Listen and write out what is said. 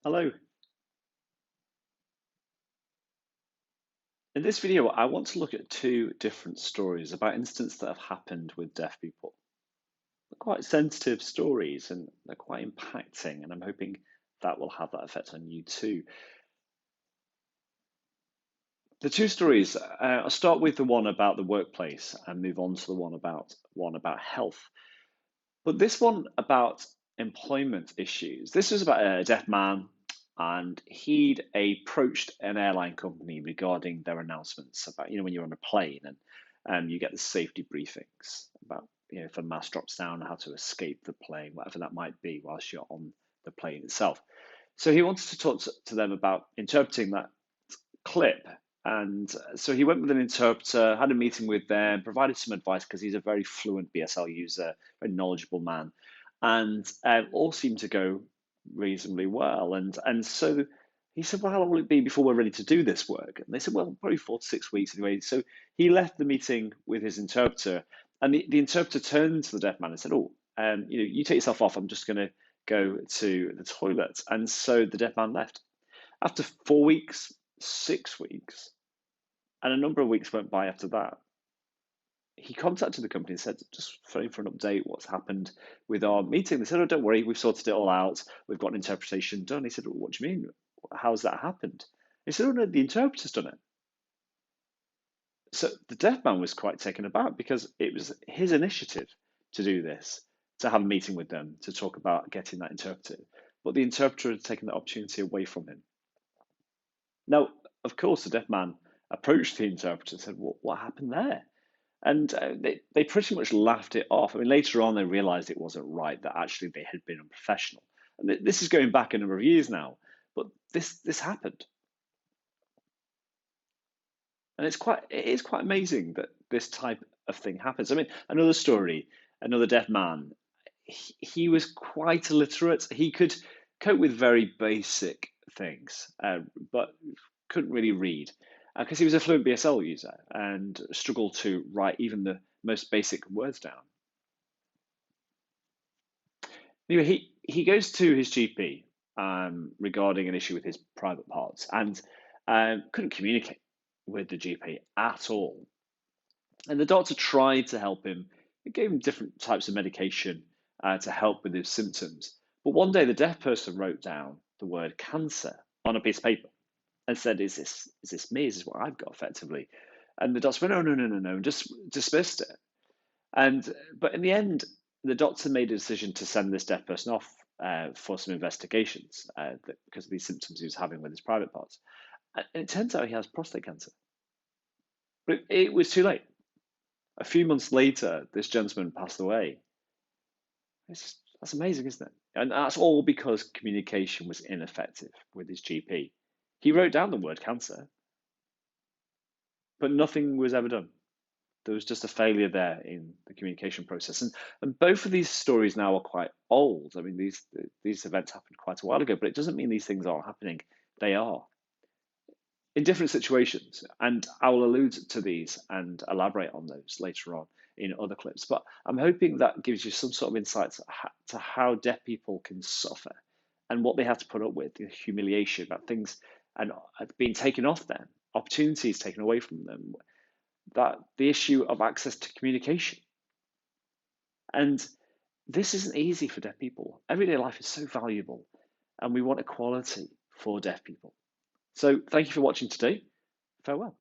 Hello. In this video, I want to look at two different stories about incidents that have happened with deaf people. They're quite sensitive stories and they're quite impacting, and I'm hoping that will have that effect on you too. The two stories, I'll start with the one about the workplace and move on to the one about health. But this one about employment issues. This was about a deaf man, and he'd approached an airline company regarding their announcements about, when you're on a plane and you get the safety briefings about, if a mast drops down, how to escape the plane, whatever that might be, whilst you're on the plane itself. So he wanted to talk to them about interpreting that clip. And so he went with an interpreter, had a meeting with them, provided some advice because he's a very fluent BSL user, very knowledgeable man, and all seemed to go reasonably well. And so he said, "Well, how long will it be before we're ready to do this work?" And they said, "Well, probably 4 to 6 weeks anyway." So he left the meeting with his interpreter, and the interpreter turned to the deaf man and said, "Oh, you take yourself off. I'm just going to go to the toilet." And so the deaf man left. After 4 weeks, 6 weeks, and a number of weeks went by after that, he contacted the company and said, "Just phoning for an update, what's happened with our meeting?" They said, "Oh, don't worry, we've sorted it all out. We've got an interpretation done." He said, "Well, what do you mean? How's that happened?" He said, "Oh, no, the interpreter's done it." So the deaf man was quite taken aback because it was his initiative to do this, to have a meeting with them, to talk about getting that interpreted. But the interpreter had taken that opportunity away from him. Now, of course, the deaf man approached the interpreter and said, "What happened there?" And they pretty much laughed it off. I mean, later on, they realized it wasn't right, that actually they had been unprofessional. And this is going back a number of years now, but this happened. And it is quite amazing that this type of thing happens. I mean, another story, another deaf man, he was quite illiterate. He could cope with very basic things, but couldn't really read because he was a fluent BSL user and struggled to write even the most basic words down. Anyway, he goes to his GP regarding an issue with his private parts and couldn't communicate with the GP at all. And the doctor tried to help him. It gave him different types of medication to help with his symptoms. But one day, the deaf person wrote down the word cancer on a piece of paper and said, "Is this me? Is this what I've got effectively?" And the doctor went, "Oh, no, no, no, no," and just dismissed it. But in the end, the doctor made a decision to send this deaf person off for some investigations because of these symptoms he was having with his private parts. And it turns out he has prostate cancer. But it was too late. A few months later, this gentleman passed away. That's amazing, isn't it? And that's all because communication was ineffective with his GP. He wrote down the word cancer, but nothing was ever done. There was just a failure there in the communication process. And both of these stories now are quite old. I mean, these events happened quite a while ago, but it doesn't mean these things aren't happening. They are in different situations. And I will allude to these and elaborate on those later on in other clips. But I'm hoping that gives you some sort of insight to how deaf people can suffer and what they have to put up with, the humiliation about things and being taken off them, opportunities taken away from them, that the issue of access to communication. And this isn't easy for deaf people. Everyday life is so valuable, and we want equality for deaf people. So thank you for watching today. Farewell.